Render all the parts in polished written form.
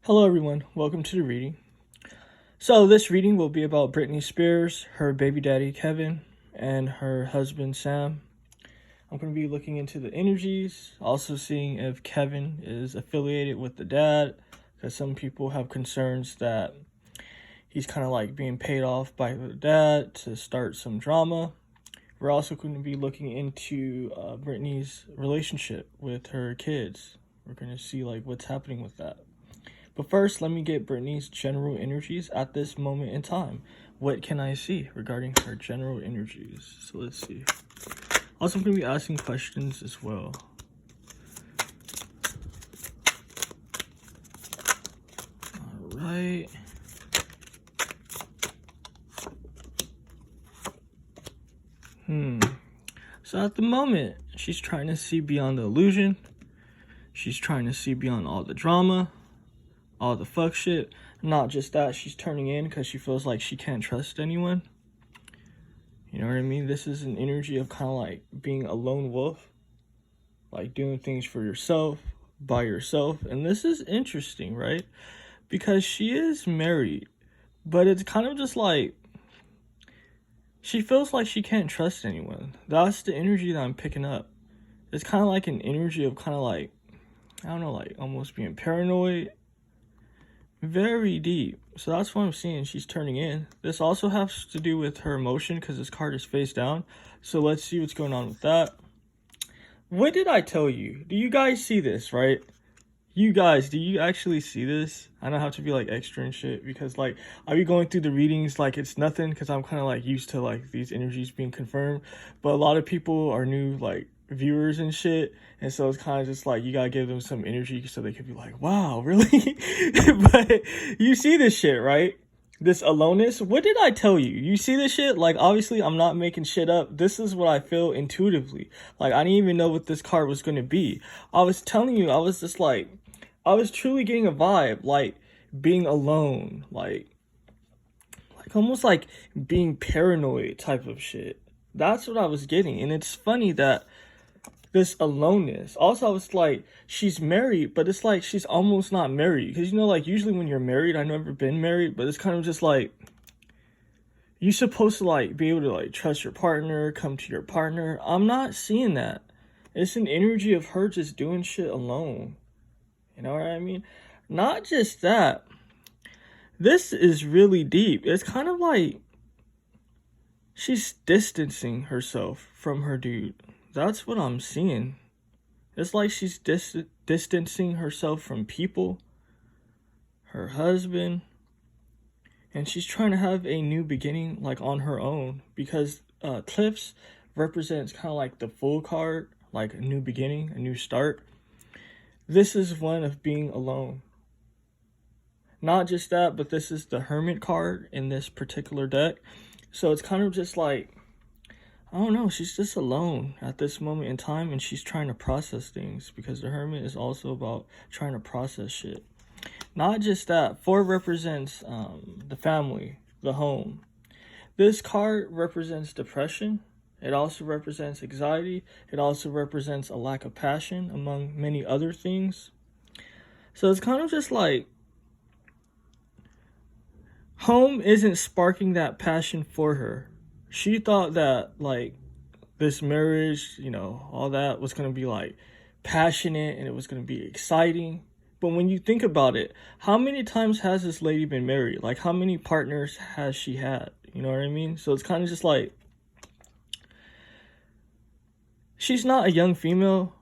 Hello everyone, welcome to the reading. So this reading will be about Britney Spears, her baby daddy Kevin, and her husband Sam. I'm going to be looking into the energies, also seeing if Kevin is affiliated with the dad, because some people have concerns that he's kind of like being paid off by the dad to start some drama. We're also going to be looking into Britney's relationship with her kids. We're going to see like what's happening with that. But first, let me get Britney's general energies at this moment in time. What can I see regarding her general energies? So let's see. Also, I'm going to be asking questions as well. All right. So at the moment, she's trying to see beyond the illusion. She's trying to see beyond all the drama, all the fuck shit. Not just that, she's turning in because she feels like she can't trust anyone. You know what I mean? This is an energy of kind of like being a lone wolf, like doing things for yourself, by yourself. And this is interesting, right? Because she is married, but it's kind of just like she feels like she can't trust anyone. That's the energy that I'm picking up. It's kind of like an energy of kind of like, I don't know, like almost being paranoid. Very deep. So that's what I'm seeing. She's turning in. This also has to do with her emotion because this card is face down. So let's see what's going on with that. What did I tell you? Do you guys see this, right? You guys, do you actually see this? I don't have to be like extra and shit because like I'll be going through the readings like it's nothing because I'm kind of like used to like these energies being confirmed. But a lot of people are new like viewers and shit, and so it's kind of just like you gotta give them some energy so they could be like, wow, really? But you see this shit, right? This aloneness. What did I tell you? You see this shit? Like, obviously I'm not making shit up. This is what I feel intuitively. Like, I didn't even know what this card was gonna be. I was telling you, I was just like, I was truly getting a vibe like being alone, like almost like being paranoid type of shit. That's what I was getting. And it's funny that this aloneness. Also, I was like, she's married, but it's like she's almost not married. Because, you know, like, usually when you're married, I've never been married, but it's kind of just like, you're supposed to, like, be able to, like, trust your partner, come to your partner. I'm not seeing that. It's an energy of her just doing shit alone. You know what I mean? Not just that. This is really deep. It's kind of like she's distancing herself from her dude. That's what I'm seeing. It's like she's distancing herself from people, her husband, and she's trying to have a new beginning like on her own because cliffs represents kind of like the full card, like a new beginning, a new start. This is one of being alone. Not just that, but this is the Hermit card in this particular deck. So it's kind of just like, I don't know, she's just alone at this moment in time and she's trying to process things because the Hermit is also about trying to process shit. Not just that, 4 represents the family, the home. This card represents depression. It also represents anxiety. It also represents a lack of passion, among many other things. So it's kind of just like, home isn't sparking that passion for her. She thought that, like, this marriage, you know, all that was going to be, like, passionate and it was going to be exciting. But when you think about it, how many times has this lady been married? Like, how many partners has she had? You know what I mean? So it's kind of just like, she's not a young female.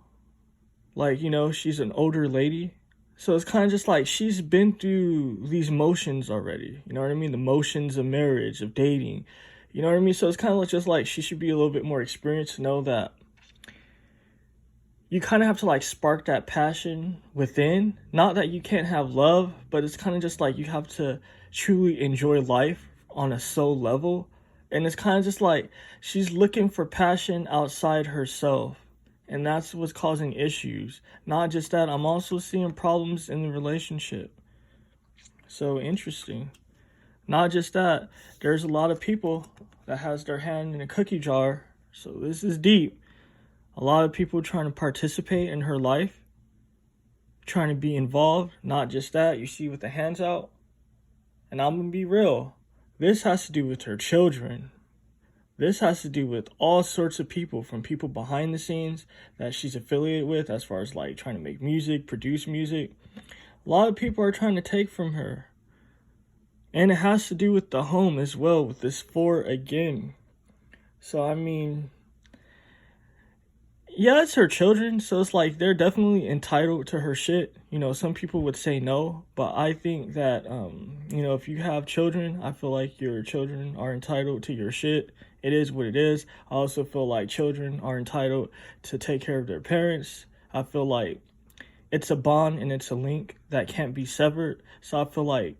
Like, you know, she's an older lady. So it's kind of just like she's been through these motions already. You know what I mean? The motions of marriage, of dating. You know what I mean? So it's kind of just like she should be a little bit more experienced to know that you kind of have to like spark that passion within. Not that you can't have love, but it's kind of just like you have to truly enjoy life on a soul level. And it's kind of just like she's looking for passion outside herself. And that's what's causing issues. Not just that, I'm also seeing problems in the relationship. So interesting. Not just that, there's a lot of people that has their hand in a cookie jar. So this is deep. A lot of people trying to participate in her life, trying to be involved. Not just that, you see with the hands out. And I'm going to be real. This has to do with her children. This has to do with all sorts of people, from people behind the scenes that she's affiliated with, as far as like trying to make music, produce music. A lot of people are trying to take from her. And it has to do with the home as well, with this 4 again. So, I mean, yeah, it's her children, so it's like they're definitely entitled to her shit. You know, some people would say no, but I think that, you know, if you have children, I feel like your children are entitled to your shit. It is what it is. I also feel like children are entitled to take care of their parents. I feel like it's a bond and it's a link that can't be severed. So I feel like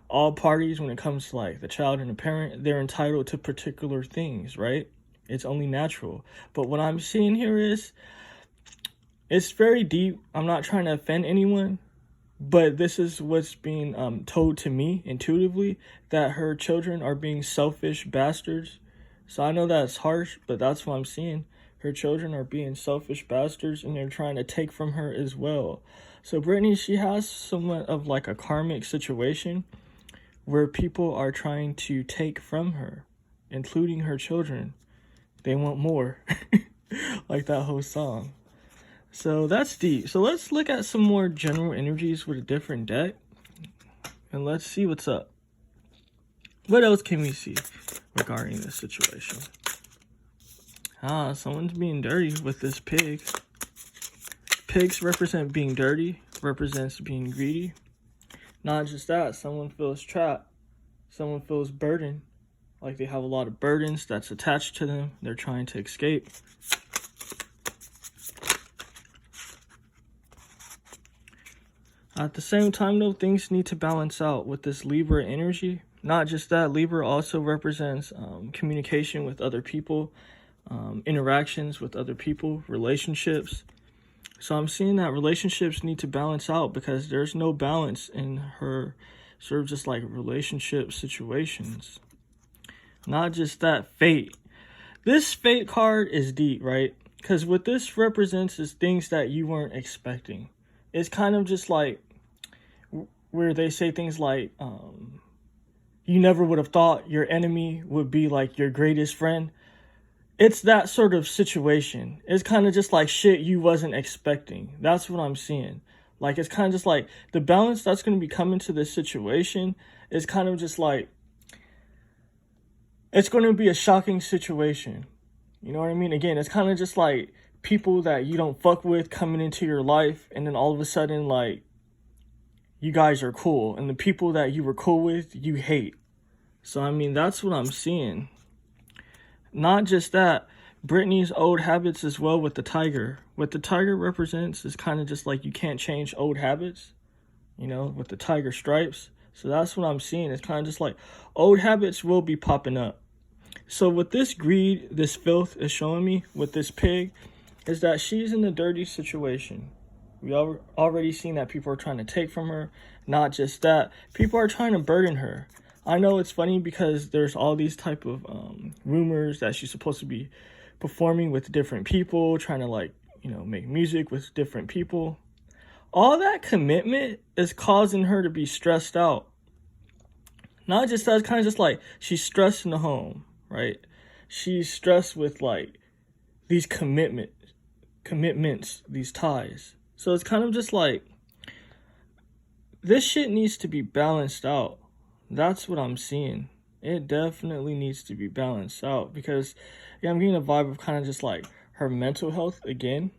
all parties, when it comes to like the child and the parent, they're entitled to particular things, right? It's only natural. But what I'm seeing here is, it's very deep. I'm not trying to offend anyone, but this is what's being told to me intuitively, that her children are being selfish bastards. So I know that's harsh, but that's what I'm seeing. Her children are being selfish bastards, and they're trying to take from her as well. So Britney, she has somewhat of like a karmic situation where people are trying to take from her, including her children. They want more. Like that whole song. So that's deep. So let's look at some more general energies with a different deck. And let's see what's up. What else can we see regarding this situation? Someone's being dirty with this pig. Pigs represent being dirty, represents being greedy. Not just that, someone feels trapped. Someone feels burdened. Like they have a lot of burdens that's attached to them. They're trying to escape. At the same time, though, things need to balance out with this Libra energy. Not just that, Libra also represents communication with other people, interactions with other people, relationships. So I'm seeing that relationships need to balance out, because there's no balance in her sort of just like relationship situations. Not just that, fate. This fate card is deep, right? Because what this represents is things that you weren't expecting. It's kind of just like where they say things like, you never would have thought your enemy would be like your greatest friend. It's that sort of situation. It's kind of just like shit you wasn't expecting. That's what I'm seeing. Like, it's kind of just like the balance that's going to be coming to this situation is kind of just like, it's going to be a shocking situation. You know what I mean? Again, it's kind of just like people that you don't fuck with coming into your life, and then all of a sudden, like, you guys are cool, and the people that you were cool with, you hate. So, I mean, that's what I'm seeing. Not just that, Britney's old habits as well with the tiger. What the tiger represents is kind of just like you can't change old habits, you know, with the tiger stripes. So that's what I'm seeing. It's kind of just like old habits will be popping up. So what this greed, this filth is showing me with this pig is that she's in a dirty situation. We already seen that people are trying to take from her. Not just that, people are trying to burden her. I know it's funny because there's all these type of rumors that she's supposed to be performing with different people, trying to, like, you know, make music with different people. All that commitment is causing her to be stressed out. Not just that, it's kind of just like she's stressed in the home, right? She's stressed with like these commitments, these ties. So it's kind of just like this shit needs to be balanced out. That's what I'm seeing. It definitely needs to be balanced out, because yeah, I'm getting a vibe of kind of just like her mental health again.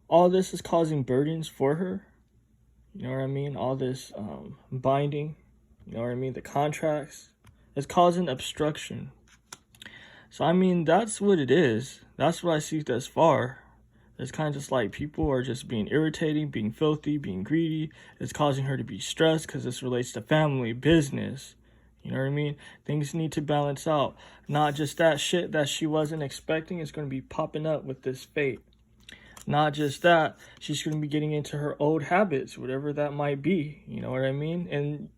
All this is causing burdens for her. You know what I mean? All this binding, you know what I mean? The contracts is causing obstruction. So, I mean, that's what it is. That's what I see thus far. It's kind of just like people are just being irritating, being filthy, being greedy. It's causing her to be stressed because this relates to family, business. You know what I mean? Things need to balance out. Not just that shit that she wasn't expecting is going to be popping up with this fate. Not just that, she's going to be getting into her old habits, whatever that might be. You know what I mean? And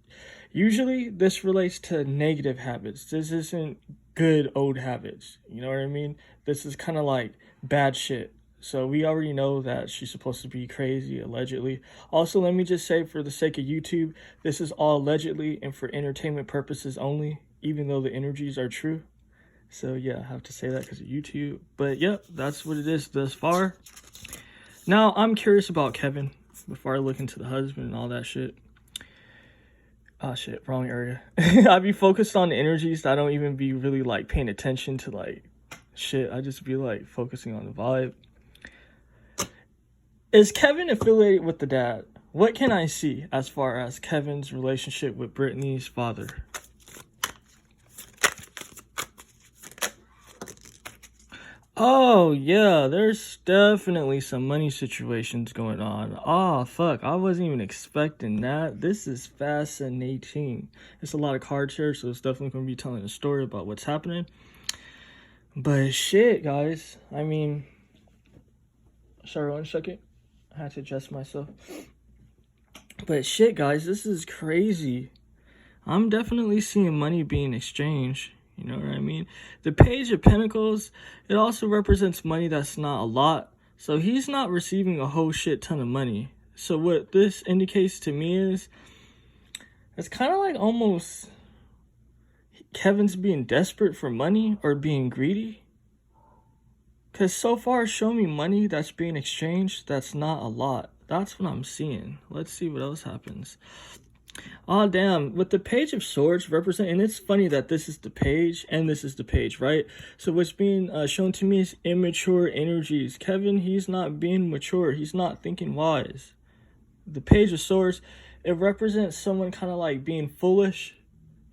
usually this relates to negative habits. This isn't good old habits. You know what I mean? This is kind of like bad shit. So we already know that she's supposed to be crazy, allegedly. Also, let me just say, for the sake of YouTube, this is all allegedly and for entertainment purposes only, even though the energies are true. So yeah, I have to say that because of YouTube. But yep, that's what it is thus far. Now, I'm curious about Kevin before I look into the husband and all that shit. Oh shit, wrong area. I be focused on the energies. I don't even be really like paying attention to like shit. I just be like focusing on the vibe. Is Kevin affiliated with the dad? What can I see as far as Kevin's relationship with Britney's father? Oh, yeah, there's definitely some money situations going on. Oh, fuck, I wasn't even expecting that. This is fascinating. It's a lot of cards here, so it's definitely going to be telling a story about what's happening. But shit, guys, I mean... Sorry, 1 second. I had to adjust myself. But shit, guys, this is crazy. I'm definitely seeing money being exchanged. You know what I mean? The Page of Pentacles, it also represents money that's not a lot. So he's not receiving a whole shit ton of money. So what this indicates to me is, it's kind of like almost Kevin's being desperate for money or being greedy. Because so far, show me money that's being exchanged that's not a lot. That's what I'm seeing. Let's see what else happens. Oh, damn. With the Page of Swords represent, and it's funny that this is the page and this is the page, right? So what's being shown to me is immature energies. Kevin, he's not being mature. He's not thinking wise. The Page of Swords, it represents someone kind of like being foolish.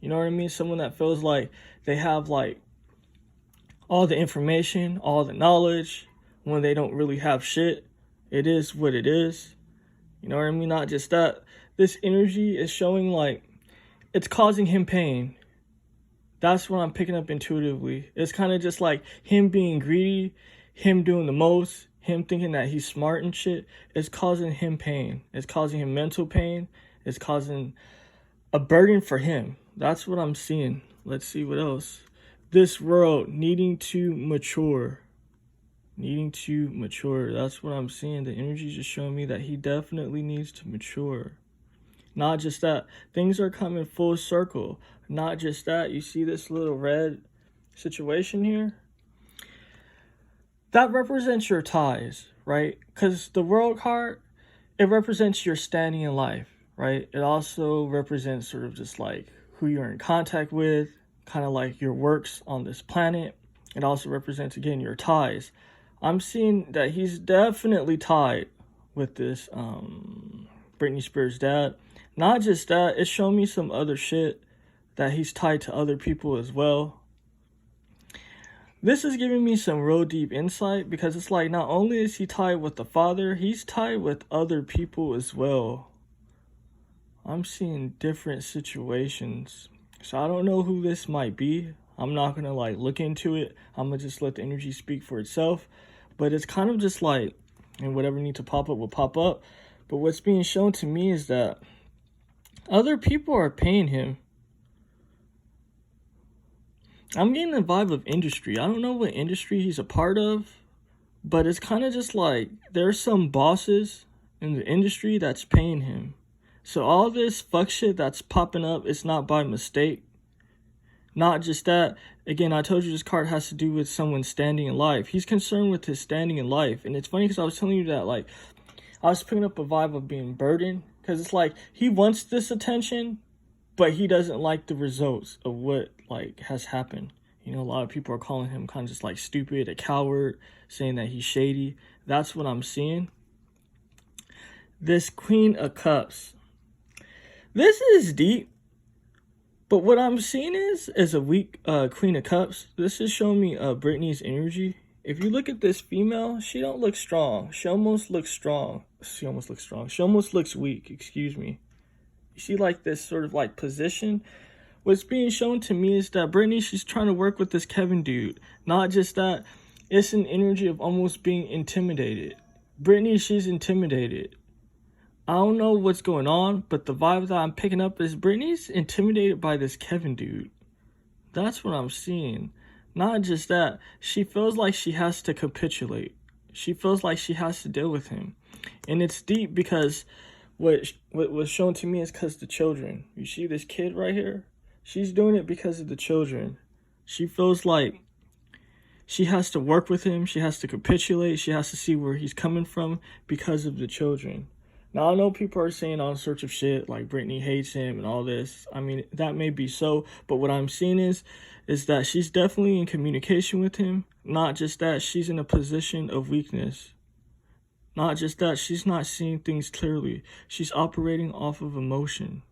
You know what I mean? Someone that feels like they have like all the information, all the knowledge, when they don't really have shit. It is what it is. You know what I mean? Not just that. This energy is showing like it's causing him pain. That's what I'm picking up intuitively. It's kind of just like him being greedy, him doing the most, him thinking that he's smart and shit. It's causing him pain. It's causing him mental pain. It's causing a burden for him. That's what I'm seeing. Let's see what else. This world needing to mature. Needing to mature. That's what I'm seeing. The energy just showing me that he definitely needs to mature. Not just that. Things are coming full circle. Not just that. You see this little red situation here? That represents your ties, right? Because the World card, it represents your standing in life, right? It also represents sort of just like who you're in contact with, kind of like your works on this planet. It also represents, again, your ties. I'm seeing that he's definitely tied with this Britney Spears' dad. Not just that, it's showing me some other shit that he's tied to other people as well. This is giving me some real deep insight because it's like not only is he tied with the father, he's tied with other people as well. I'm seeing different situations. So I don't know who this might be. I'm not going to like look into it. I'm going to just let the energy speak for itself. But it's kind of just like, and whatever needs to pop up will pop up. But what's being shown to me is that other people are paying him. I'm getting the vibe of industry. I don't know what industry he's a part of. But it's kind of just like there's some bosses in the industry that's paying him. So all this fuck shit that's popping up, it's not by mistake. Not just that. Again, I told you this card has to do with someone standing in life. He's concerned with his standing in life. And it's funny because I was telling you that, like, I was picking up a vibe of being burdened. Because it's like, he wants this attention, but he doesn't like the results of what, like, has happened. You know, a lot of people are calling him kind of just, like, stupid, a coward, saying that he's shady. That's what I'm seeing. This Queen of Cups. This is deep. But what I'm seeing is a weak Queen of Cups. This is showing me Britney's energy. If you look at this female, she don't look strong. She almost looks strong. She almost looks weak, excuse me. You see like this sort of like position? What's being shown to me is that Britney, she's trying to work with this Kevin dude. Not just that, it's an energy of almost being intimidated. Britney, she's intimidated. I don't know what's going on, but the vibe that I'm picking up is Britney's intimidated by this Kevin dude. That's what I'm seeing. Not just that, she feels like she has to capitulate. She feels like she has to deal with him. And it's deep because what was shown to me is because the children. You see this kid right here? She's doing it because of the children. She feels like she has to work with him. She has to capitulate. She has to see where he's coming from because of the children. Now, I know people are saying all sorts of shit like Britney hates him and all this. I mean, that may be so, but what I'm seeing is that she's definitely in communication with him. Not just that, she's in a position of weakness. Not just that, she's not seeing things clearly. She's operating off of emotion.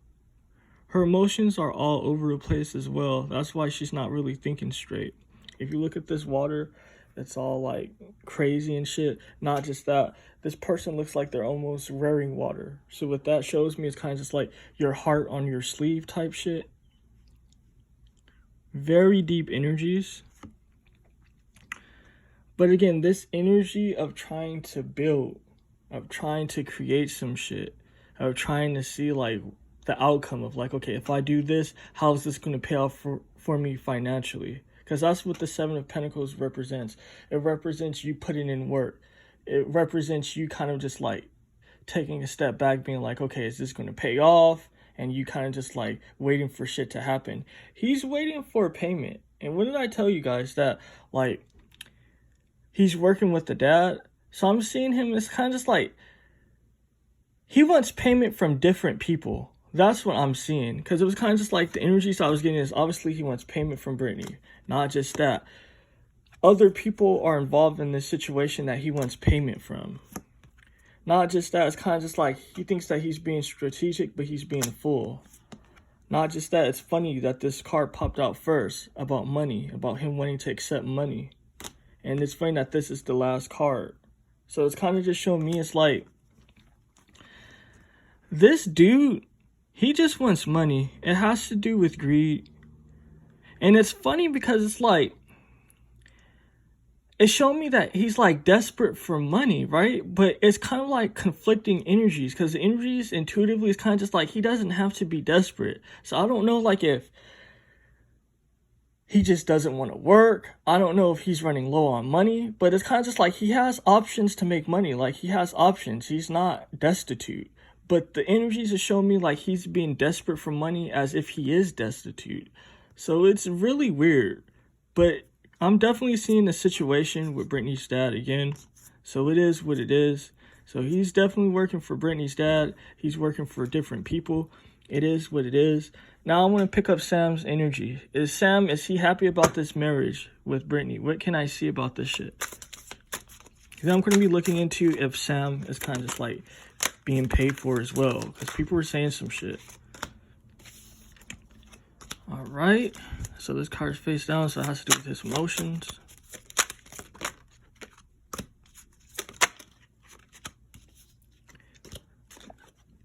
Her emotions are all over the place as well. That's why she's not really thinking straight. If you look at this water, it's all like crazy and shit. Not just that, this person looks like they're almost rearing water. So what that shows me is kind of just like your heart on your sleeve type shit. Very deep energies. But again, this energy of trying to build, of trying to create some shit, of trying to see like the outcome of like, okay, if I do this, how is this going to pay off for me financially? Because that's what the Seven of Pentacles represents. It represents you putting in work. It represents you kind of just like taking a step back, being like, okay, is this going to pay off? And you kind of just like waiting for shit to happen. He's waiting for a payment. And what did I tell you guys? That like he's working with the dad. So I'm seeing him as kind of just like he wants payment from different people. That's what I'm seeing. Because it was kind of just like the energies I was getting is obviously he wants payment from Britney. Not just that. Other people are involved in this situation that he wants payment from. Not just that. It's kind of just like he thinks that he's being strategic, but he's being a fool. Not just that. It's funny that this card popped out first about money. About him wanting to accept money. And it's funny that this is the last card. So it's kind of just showing me it's like this dude, he just wants money. It has to do with greed. And it's funny because it's like, it's showing me that he's like desperate for money, right? But it's kind of like conflicting energies because the energies intuitively is kind of just like he doesn't have to be desperate. So I don't know like if he just doesn't want to work. I don't know if he's running low on money, but it's kind of just like he has options to make money. Like he has options. He's not destitute. But the energies are showing me like he's being desperate for money as if he is destitute. So it's really weird. But I'm definitely seeing the situation with Britney's dad again. So it is what it is. So he's definitely working for Britney's dad. He's working for different people. It is what it is. Now I want to pick up Sam's energy. Is he happy about this marriage with Britney? What can I see about this shit? Because I'm going to be looking into if Sam is kind of just like being paid for as well. Because people were saying some shit. Alright. So this card's face down, so it has to do with his emotions.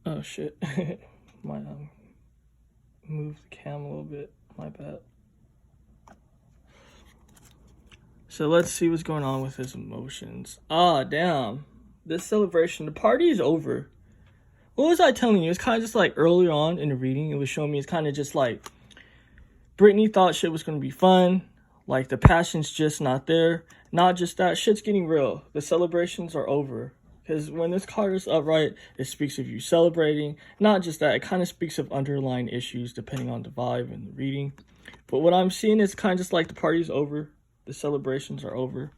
Oh shit. Might move the cam a little bit. My bad. So let's see what's going on with his emotions. Ah, damn. This celebration, the party is over. What was I telling you? It's kind of just like earlier on in the reading, it was showing me it's kind of just like Britney thought shit was going to be fun. Like the passion's just not there. Not just that, shit's getting real. The celebrations are over. Because when this card is upright, it speaks of you celebrating. Not just that, it kind of speaks of underlying issues depending on the vibe and the reading. But what I'm seeing is kind of just like the party's over. The celebrations are over.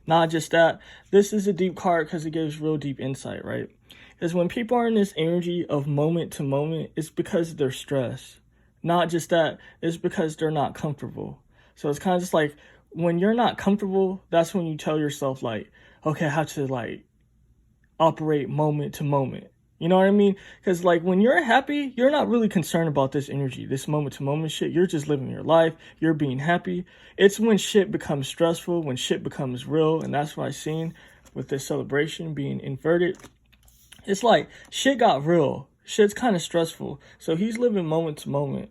Not just that, this is a deep card because it gives real deep insight, right? Because when people are in this energy of moment to moment, it's because they're stressed. Not just that, it's because they're not comfortable. So it's kind of just like, when you're not comfortable, that's when you tell yourself like, okay, I have to like operate moment to moment. You know what I mean? Because like when you're happy, you're not really concerned about this energy, this moment to moment shit. You're just living your life. You're being happy. It's when shit becomes stressful, when shit becomes real. And that's what I've seen with this celebration being inverted. It's like shit got real. Shit's kind of stressful. So he's living moment to moment.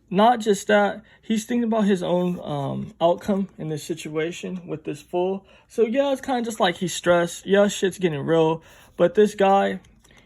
Not just that, he's thinking about his own outcome in this situation with this fool. So yeah, it's kind of just like he's stressed. Yeah, shit's getting real. But this guy,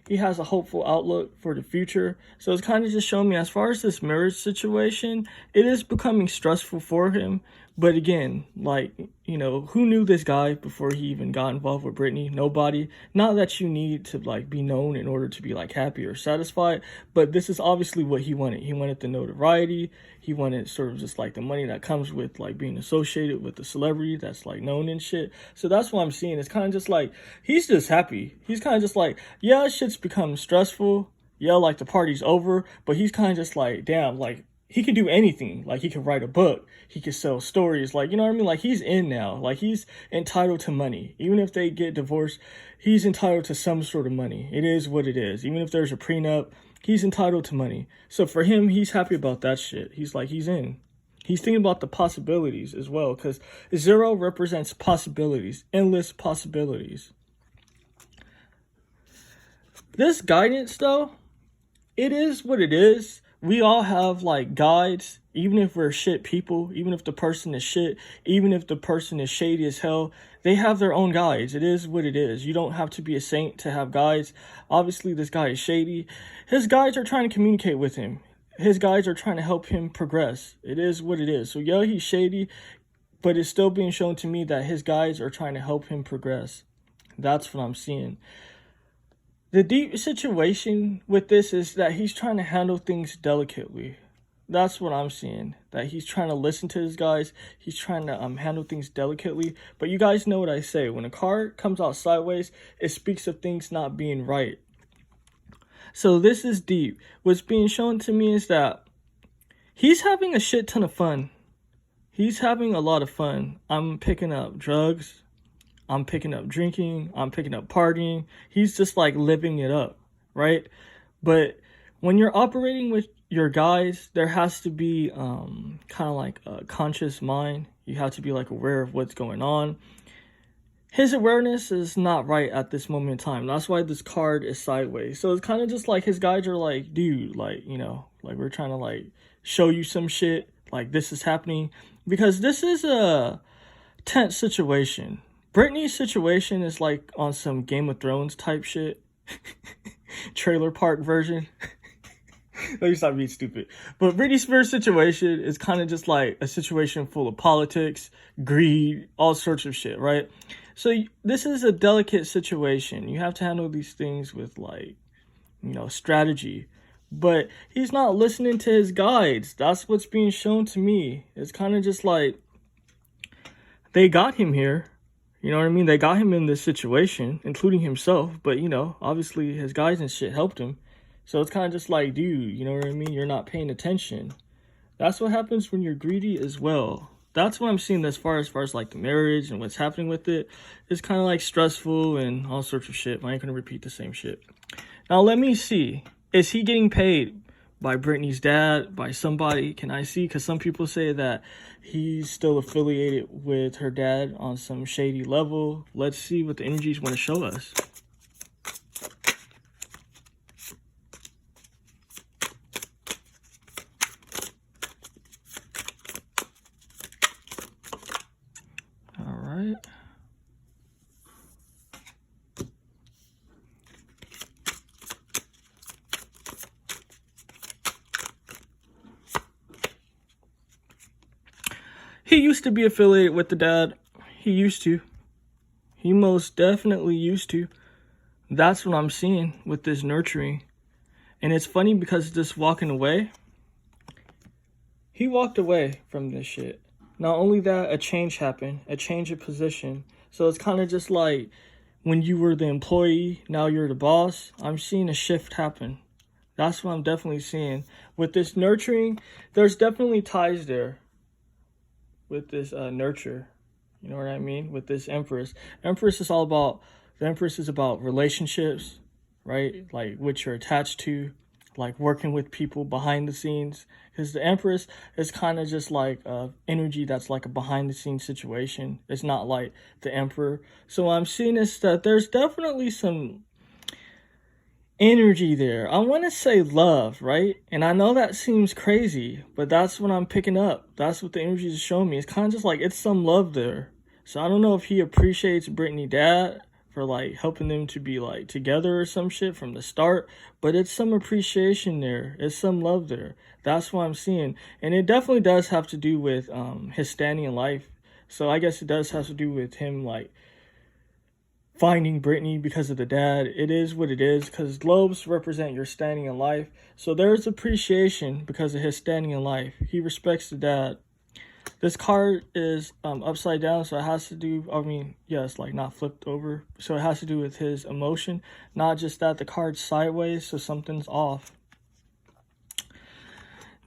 he has a hopeful outlook for the future. So it's kind of just showing me as far as this marriage situation, it is becoming stressful for him. But again, like, you know, who knew this guy before he even got involved with Britney? Nobody. Not that you need to like be known in order to be like happy or satisfied, but this is obviously what he wanted. He wanted the notoriety. He wanted sort of just like the money that comes with like being associated with the celebrity that's like known and shit. So that's what I'm seeing. It's kind of just like, he's just happy. He's kind of just like, yeah, shit's become stressful. Yeah, like the party's over, but he's kind of just like, damn, like, he can do anything. Like, he can write a book. He can sell stories. Like, you know what I mean? Like, he's in now. Like, he's entitled to money. Even if they get divorced, he's entitled to some sort of money. It is what it is. Even if there's a prenup, he's entitled to money. So for him, he's happy about that shit. He's like, he's in. He's thinking about the possibilities as well, because 0 represents possibilities, endless possibilities. This guidance, though, it is what it is. We all have like guides, even if we're shit people, even if the person is shit, even if the person is shady as hell, they have their own guides. It is what it is. You don't have to be a saint to have guides. Obviously, this guy is shady. His guides are trying to communicate with him. His guides are trying to help him progress. It is what it is. So yeah, he's shady, but it's still being shown to me that his guides are trying to help him progress. That's what I'm seeing. The deep situation with this is that he's trying to handle things delicately. That's what I'm seeing. That he's trying to listen to his guys. He's trying to handle things delicately. But you guys know what I say. When a card comes out sideways, it speaks of things not being right. So this is deep. What's being shown to me is that he's having a shit ton of fun. He's having a lot of fun. I'm picking up drugs. I'm picking up drinking, I'm picking up partying. He's just like living it up, right? But when you're operating with your guys, there has to be kind of like a conscious mind. You have to be like aware of what's going on. His awareness is not right at this moment in time. That's why this card is sideways. So it's kind of just like his guys are like, dude, like, you know, like we're trying to like show you some shit. Like this is happening because this is a tense situation. Britney's situation is like on some Game of Thrones type shit. Trailer park version. Let me stop being stupid. But Britney Spears' situation is kind of just like a situation full of politics, greed, all sorts of shit, right? So this is a delicate situation. You have to handle these things with like, you know, strategy. But he's not listening to his guides. That's what's being shown to me. It's kind of just like they got him here. You know what I mean? They got him in this situation, including himself. But, you know, obviously his guys and shit helped him. So it's kind of just like, dude, you know what I mean? You're not paying attention. That's what happens when you're greedy as well. That's what I'm seeing as far as like the marriage and what's happening with it. It's kind of like stressful and all sorts of shit. I ain't going to repeat the same shit. Now, let me see. Is he getting paid by Britney's dad, by somebody? Can I see? Because some people say that he's still affiliated with her dad on some shady level. Let's see what the energies want to show us. All right. He used to be affiliated with the dad. He used to. He most definitely used to. That's what I'm seeing with this nurturing. And it's funny because this walking away, he walked away from this shit. Not only that, a change happened, a change of position. So it's kind of just like when you were the employee, now you're the boss. I'm seeing a shift happen. That's what I'm definitely seeing. With this nurturing, there's definitely ties there. With this nurture, you know what I mean? With this Empress. Empress is all about, the Empress is about relationships, right? Like what you're attached to, like working with people behind the scenes. Because the Empress is kind of just like energy that's like a behind the scenes situation. It's not like the Emperor. So what I'm seeing is that there's definitely some energy there. I want to say love, right? And I know that seems crazy, but that's what I'm picking up. That's what the energy is showing me. It's kind of just like it's some love there. So I don't know if he appreciates Britney dad for like helping them to be like together or some shit from the start, but it's some appreciation there, it's some love there. That's what I'm seeing. And it definitely does have to do with his standing in life. So I guess it does have to do with him like finding Britney because of the dad. It is what it is, because globes represent your standing in life. So there's appreciation because of his standing in life. He respects the dad. This card is upside down, so it has to do, I mean, yeah, it's like not flipped over. So it has to do with his emotion. Not just that, the card's sideways, so something's off.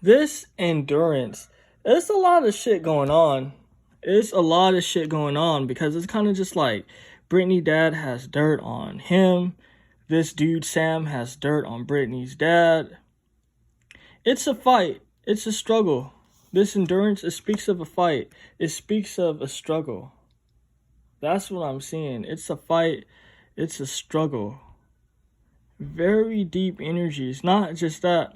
This endurance, there's a lot of shit going on. It's a lot of shit going on because it's kind of just like Britney dad has dirt on him. This dude, Sam, has dirt on Britney's dad. It's a fight. It's a struggle. This endurance, it speaks of a fight. It speaks of a struggle. That's what I'm seeing. It's a fight. It's a struggle. Very deep energies. Not just that.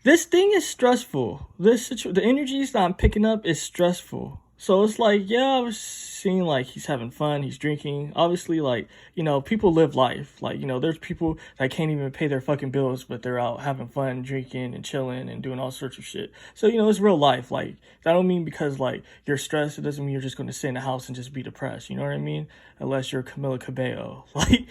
This thing is stressful. The energies that I'm picking up is stressful. So it's like, yeah, I was seeing like he's having fun, he's drinking. Obviously, like, you know, people live life. Like, you know, there's people that can't even pay their fucking bills, but they're out having fun, drinking and chilling and doing all sorts of shit. So, you know, it's real life. Like, that don't mean because like you're stressed, it doesn't mean you're just going to sit in the house and just be depressed. You know what I mean? Unless you're Camila Cabello. Like,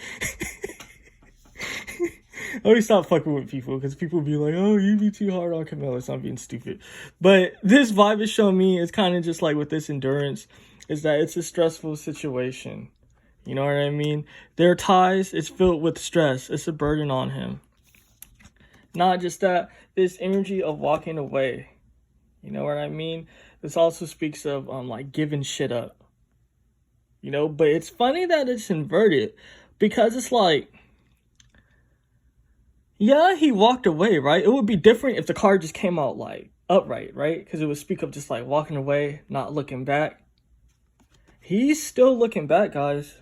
I always stop fucking with people because people be like, oh, you be too hard on Camilla, so I'm being stupid. But this vibe is showing me, it's kind of just like with this endurance, is that it's a stressful situation. You know what I mean? Their ties, it's filled with stress. It's a burden on him. Not just that, this energy of walking away. You know what I mean? This also speaks of like giving shit up. You know, but it's funny that it's inverted because it's like, yeah, he walked away, right? It would be different if the card just came out like upright, right? Because it would speak of just like walking away, not looking back. He's still looking back, guys.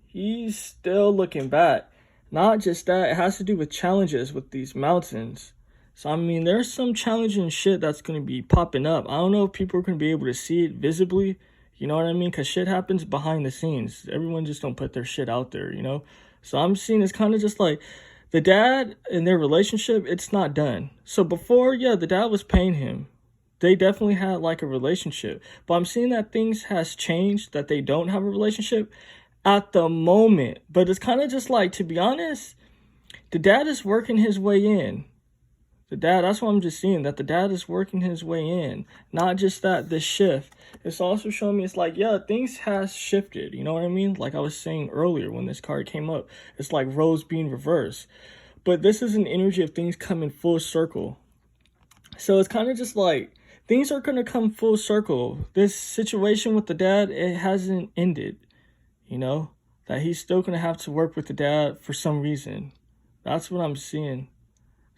He's still looking back. Not just that, it has to do with challenges with these mountains. So, I mean, there's some challenging shit that's going to be popping up. I don't know if people are going to be able to see it visibly. You know what I mean? Because shit happens behind the scenes. Everyone just don't put their shit out there, you know? So I'm seeing it's kind of just like the dad and their relationship, it's not done. So before, yeah, the dad was paying him. They definitely had like a relationship. But I'm seeing that things has changed, that they don't have a relationship at the moment. But it's kind of just like, to be honest, the dad is working his way in. The dad, that's what I'm just seeing, that the dad is working his way in. Not just that, this shift. It's also showing me, it's like, yeah, things has shifted. You know what I mean? Like I was saying earlier when this card came up, it's like roles being reversed. But this is an energy of things coming full circle. So it's kind of just like, things are going to come full circle. This situation with the dad, it hasn't ended. You know? That he's still going to have to work with the dad for some reason. That's what I'm seeing.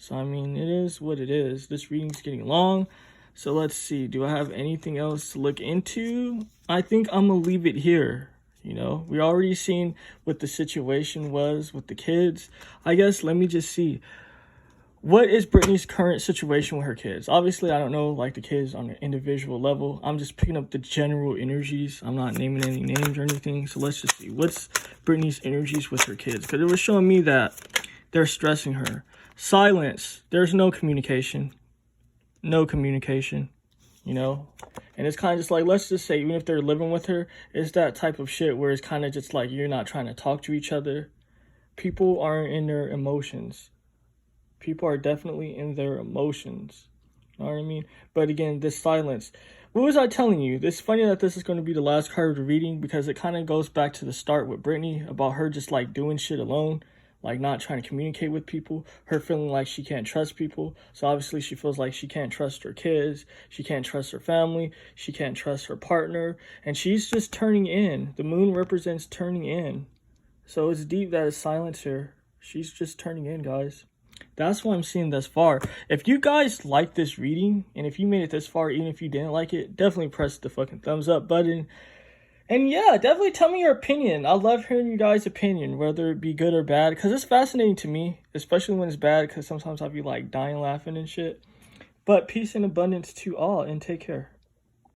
So, I mean, it is what it is. This reading's getting long. So, let's see. Do I have anything else to look into? I think I'm going to leave it here. You know, we already seen what the situation was with the kids. I guess, let me just see. What is Britney's current situation with her kids? Obviously, I don't know, like, the kids on an individual level. I'm just picking up the general energies. I'm not naming any names or anything. So, let's just see. What's Britney's energies with her kids? Because it was showing me that they're stressing her. Silence. There's no communication. No communication, you know? And it's kind of just like, let's just say, even if they're living with her, it's that type of shit where it's kind of just like you're not trying to talk to each other. People aren't in their emotions. People are definitely in their emotions. You know what I mean? But again, this silence. What was I telling you? It's funny that this is going to be the last card of the reading because it kind of goes back to the start with Britney about her just like doing shit alone. Like not trying to communicate with people, her feeling like she can't trust people. So obviously she feels like she can't trust her kids, she can't trust her family, she can't trust her partner, and she's just turning in. The moon represents turning in. So it's deep that it's silence here. She's just turning in, guys. That's what I'm seeing thus far. If you guys like this reading, and if you made it this far, even if you didn't like it, definitely press the fucking thumbs up button. And yeah, definitely tell me your opinion. I love hearing you guys' opinion, whether it be good or bad, because it's fascinating to me, especially when it's bad, because sometimes I'll be like dying laughing and shit. But peace and abundance to all, and take care.